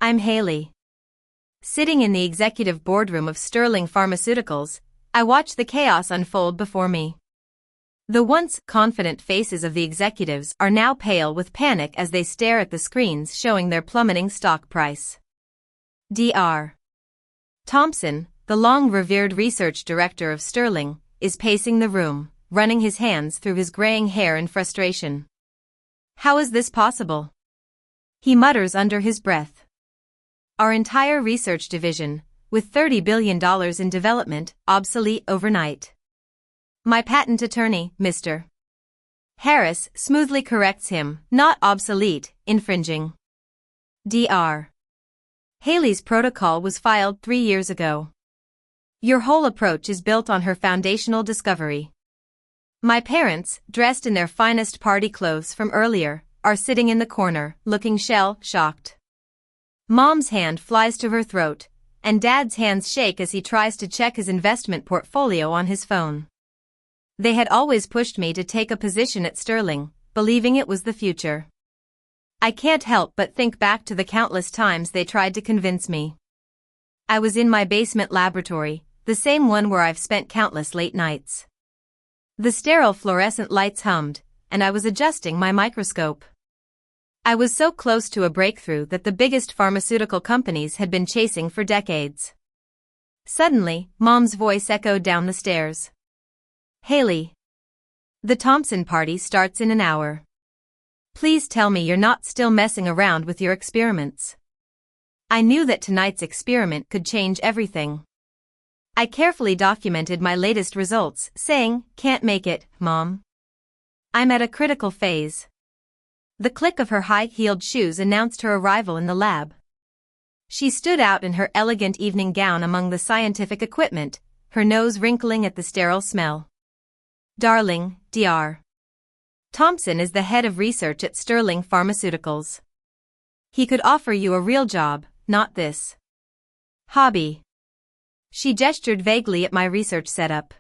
I'm Haley. Sitting in the executive boardroom of Sterling Pharmaceuticals, I watch the chaos unfold before me. The once confident faces of the executives are now pale with panic as they stare at the screens showing their plummeting stock price. Dr. Thompson, the long-revered research director of Sterling, is pacing the room, running his hands through his graying hair in frustration. How is this possible? He mutters under his breath. Our entire research division, with $30 billion in development, obsolete overnight. My patent attorney, Mr. Harris, smoothly corrects him, not obsolete, infringing. Dr. Haley's protocol was filed 3 years ago. Your whole approach is built on her foundational discovery. My parents, dressed in their finest party clothes from earlier, are sitting in the corner, looking shell-shocked. Mom's hand flies to her throat, and Dad's hands shake as he tries to check his investment portfolio on his phone. They had always pushed me to take a position at Sterling, believing it was the future. I can't help but think back to the countless times they tried to convince me. I was in my basement laboratory, the same one where I've spent countless late nights. The sterile fluorescent lights hummed, and I was adjusting my microscope. I was so close to a breakthrough that the biggest pharmaceutical companies had been chasing for decades. Suddenly, Mom's voice echoed down the stairs. Haley. The Thompson party starts in an hour. Please tell me you're not still messing around with your experiments. I knew that tonight's experiment could change everything. I carefully documented my latest results, saying, "Can't make it, Mom. I'm at a critical phase." The click of her high-heeled shoes announced her arrival in the lab. She stood out in her elegant evening gown among the scientific equipment, her nose wrinkling at the sterile smell. Darling, Dr. Thompson is the head of research at Sterling Pharmaceuticals. He could offer you a real job, not this hobby. She gestured vaguely at my research setup.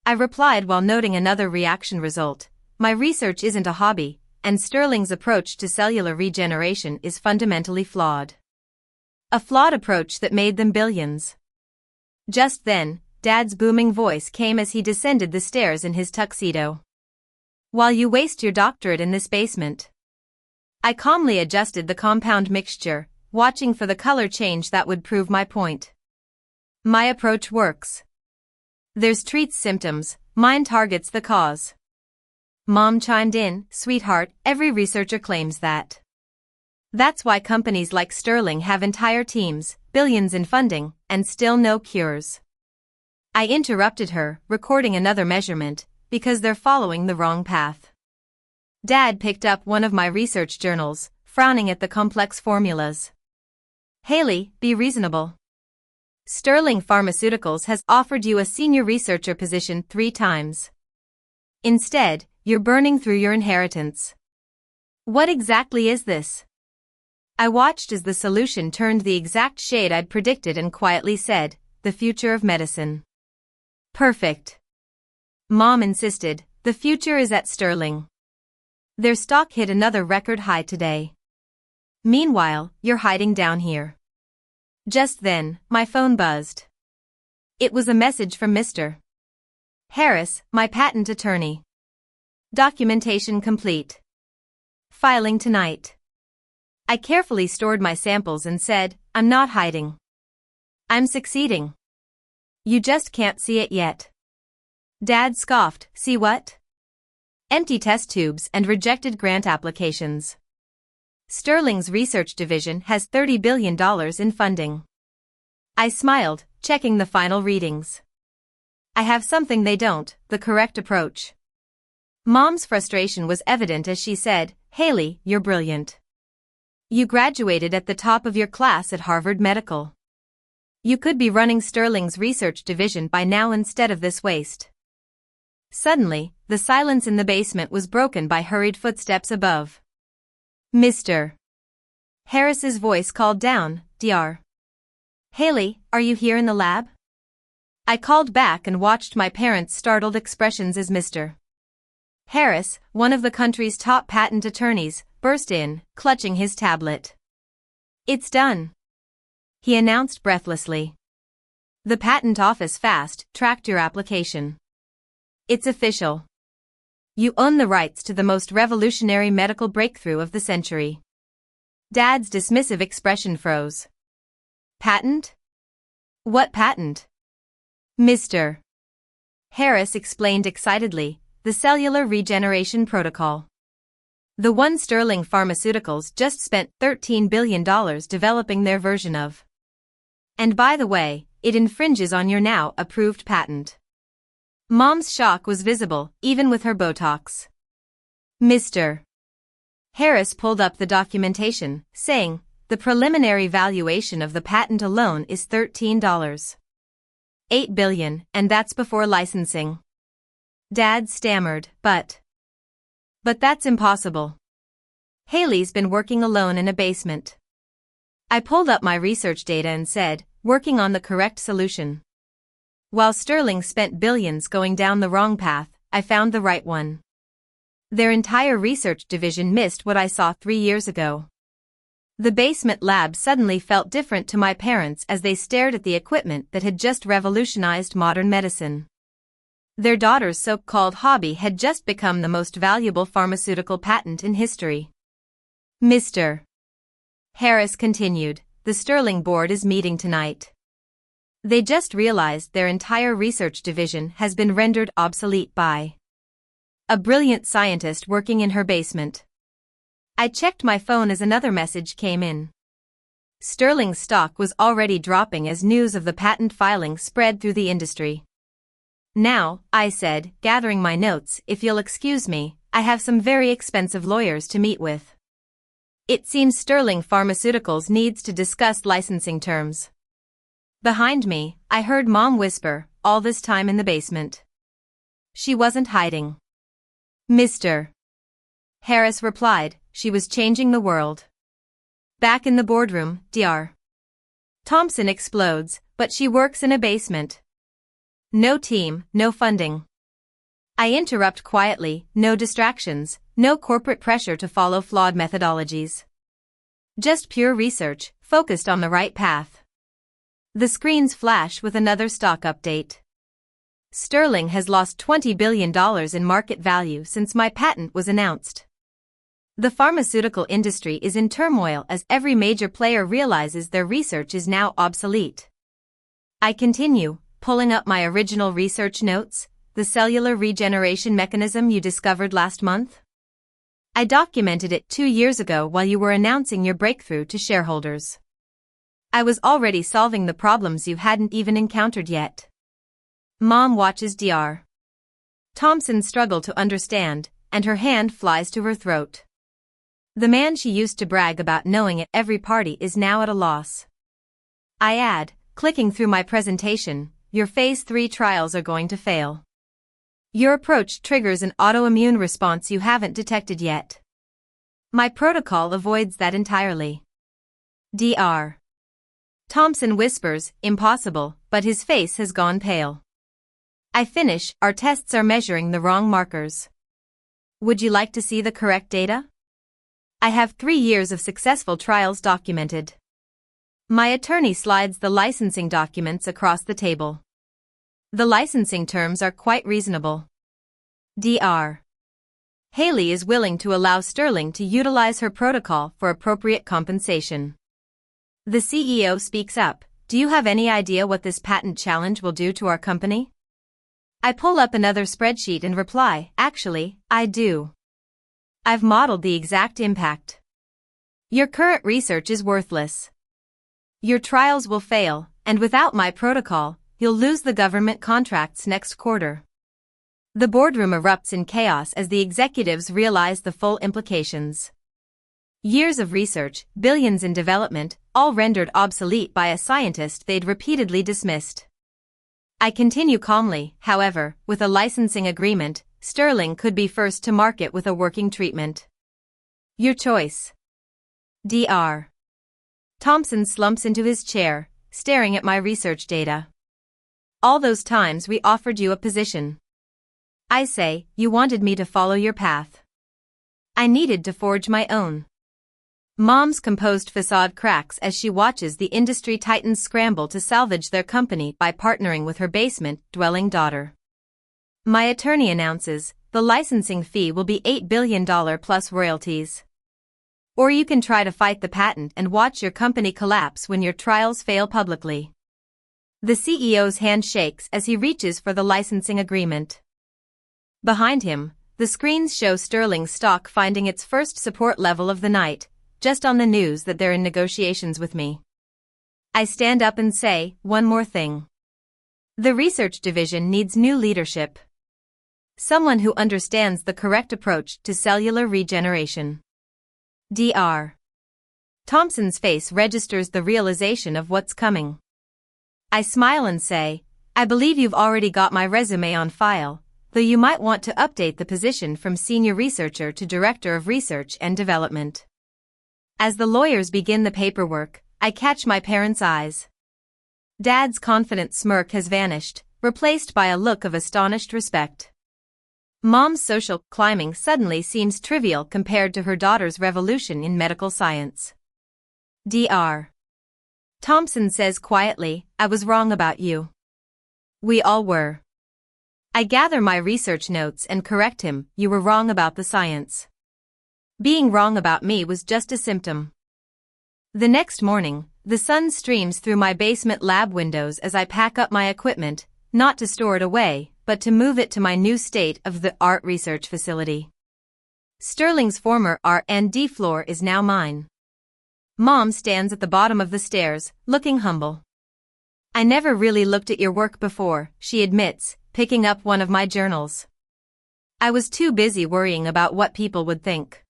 I replied while noting another reaction result. My research isn't a hobby, and Sterling's approach to cellular regeneration is fundamentally flawed. A flawed approach that made them billions. Just then, Dad's booming voice came as he descended the stairs in his tuxedo. While you waste your doctorate in this basement. I calmly adjusted the compound mixture, watching for the color change that would prove my point. My approach works. Theirs treats symptoms, mine targets the cause. Mom chimed in, "Sweetheart, every researcher claims that. That's why companies like Sterling have entire teams, billions in funding, and still no cures." I interrupted her, recording another measurement, because they're following the wrong path. Dad picked up one of my research journals, frowning at the complex formulas. Haley, be reasonable. Sterling Pharmaceuticals has offered you a senior researcher position 3 times. Instead, you're burning through your inheritance. What exactly is this? I watched as the solution turned the exact shade I'd predicted and quietly said, "The future of medicine." Perfect. Mom insisted, "The future is at Sterling." Their stock hit another record high today. Meanwhile, you're hiding down here. Just then, my phone buzzed. It was a message from Mr. Harris, my patent attorney. Documentation complete. Filing tonight. I carefully stored my samples and said, "I'm not hiding. I'm succeeding. You just can't see it yet." Dad scoffed, "See what? Empty test tubes and rejected grant applications. Sterling's research division has $30 billion in funding." I smiled, checking the final readings. I have something they don't, the correct approach. Mom's frustration was evident as she said, "Haley, you're brilliant. You graduated at the top of your class at Harvard Medical. You could be running Sterling's research division by now instead of this waste." Suddenly, the silence in the basement was broken by hurried footsteps above. Mr. Harris's voice called down, "Dr. Haley, are you here in the lab?" I called back and watched my parents' startled expressions as Mr. Harris, one of the country's top patent attorneys, burst in, clutching his tablet. It's done, he announced breathlessly. The patent office fast-tracked your application. It's official. You own the rights to the most revolutionary medical breakthrough of the century. Dad's dismissive expression froze. Patent? What patent? Mr. Harris explained excitedly, the cellular regeneration protocol. The one Sterling Pharmaceuticals just spent $13 billion developing their version of. And by the way, it infringes on your now approved patent. Mom's shock was visible, even with her Botox. Mr. Harris pulled up the documentation, saying, the preliminary valuation of the patent alone is $13.8 billion, and that's before licensing. Dad stammered, But that's impossible. Haley's been working alone in a basement. I pulled up my research data and said, working on the correct solution. While Sterling spent billions going down the wrong path, I found the right one. Their entire research division missed what I saw 3 years ago. The basement lab suddenly felt different to my parents as they stared at the equipment that had just revolutionized modern medicine. Their daughter's so-called hobby had just become the most valuable pharmaceutical patent in history. Mr. Harris continued, the Sterling board is meeting tonight. They just realized their entire research division has been rendered obsolete by a brilliant scientist working in her basement. I checked my phone as another message came in. Sterling's stock was already dropping as news of the patent filing spread through the industry. Now, I said, gathering my notes, if you'll excuse me, I have some very expensive lawyers to meet with. It seems Sterling Pharmaceuticals needs to discuss licensing terms. Behind me, I heard Mom whisper, all this time in the basement. She wasn't hiding. Mr. Harris replied, she was changing the world. Back in the boardroom, Dr. Thompson explodes, but she works in a basement. No team, no funding. I interrupt quietly, no distractions, no corporate pressure to follow flawed methodologies. Just pure research, focused on the right path. The screens flash with another stock update. Sterling has lost $20 billion in market value since my patent was announced. The pharmaceutical industry is in turmoil as every major player realizes their research is now obsolete. I continue, pulling up my original research notes, the cellular regeneration mechanism you discovered last month. I documented it 2 years ago while you were announcing your breakthrough to shareholders. I was already solving the problems you hadn't even encountered yet. Mom watches Dr. Thompson struggle to understand, and her hand flies to her throat. The man she used to brag about knowing at every party is now at a loss. I add, clicking through my presentation, your phase 3 trials are going to fail. Your approach triggers an autoimmune response you haven't detected yet. My protocol avoids that entirely. Dr. Thompson whispers, impossible, but his face has gone pale. I finish, our tests are measuring the wrong markers. Would you like to see the correct data? I have 3 years of successful trials documented. My attorney slides the licensing documents across the table. The licensing terms are quite reasonable. Dr. Haley is willing to allow Sterling to utilize her protocol for appropriate compensation. The CEO speaks up, do you have any idea what this patent challenge will do to our company? I pull up another spreadsheet and reply, actually, I do. I've modeled the exact impact. Your current research is worthless. Your trials will fail, and without my protocol, you'll lose the government contracts next quarter. The boardroom erupts in chaos as the executives realize the full implications. Years of research, billions in development, all rendered obsolete by a scientist they'd repeatedly dismissed. I continue calmly, however, with a licensing agreement, Sterling could be first to market with a working treatment. Your choice. Dr. Thompson slumps into his chair, staring at my research data. All those times we offered you a position. I say, you wanted me to follow your path. I needed to forge my own. Mom's composed facade cracks as she watches the industry titans scramble to salvage their company by partnering with her basement-dwelling daughter. My attorney announces, the licensing fee will be $8 billion plus royalties. Or you can try to fight the patent and watch your company collapse when your trials fail publicly. The CEO's hand shakes as he reaches for the licensing agreement. Behind him, the screens show Sterling stock finding its first support level of the night, just on the news that they're in negotiations with me. I stand up and say, one more thing. The research division needs new leadership. Someone who understands the correct approach to cellular regeneration. Dr. Thompson's face registers the realization of what's coming. I smile and say, I believe you've already got my resume on file, though you might want to update the position from senior researcher to director of research and development. As the lawyers begin the paperwork, I catch my parents' eyes. Dad's confident smirk has vanished, replaced by a look of astonished respect. Mom's social climbing suddenly seems trivial compared to her daughter's revolution in medical science. Dr. Thompson says quietly, I was wrong about you. We all were. I gather my research notes and correct him, you were wrong about the science. Being wrong about me was just a symptom. The next morning, the sun streams through my basement lab windows as I pack up my equipment, not to store it away, but to move it to my new state-of-the-art research facility. Sterling's former R&D floor is now mine. Mom stands at the bottom of the stairs, looking humble. I never really looked at your work before, she admits, picking up one of my journals. I was too busy worrying about what people would think.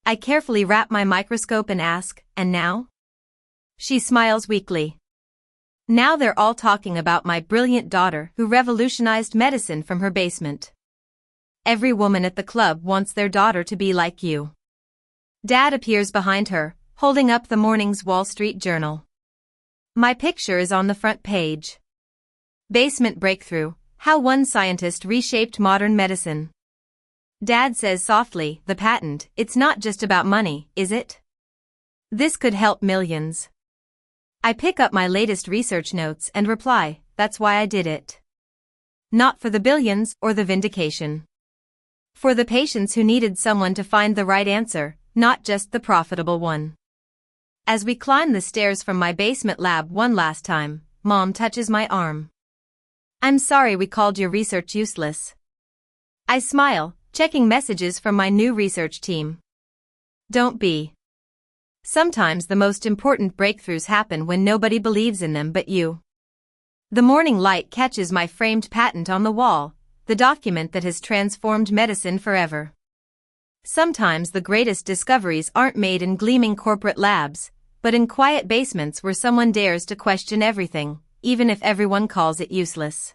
I carefully wrap my microscope and ask, and now? She smiles weakly. Now they're all talking about my brilliant daughter who revolutionized medicine from her basement. Every woman at the club wants their daughter to be like you. Dad appears behind her, holding up the morning's Wall Street Journal. My picture is on the front page. Basement breakthrough, how one scientist reshaped modern medicine. Dad says softly, the patent, it's not just about money, is it? This could help millions. I pick up my latest research notes and reply, that's why I did it. Not for the billions or the vindication. For the patients who needed someone to find the right answer, not just the profitable one. As we climb the stairs from my basement lab one last time, Mom touches my arm. I'm sorry we called your research useless. I smile, checking messages from my new research team. Don't be. Sometimes the most important breakthroughs happen when nobody believes in them but you. The morning light catches my framed patent on the wall, the document that has transformed medicine forever. Sometimes the greatest discoveries aren't made in gleaming corporate labs, but in quiet basements where someone dares to question everything, even if everyone calls it useless.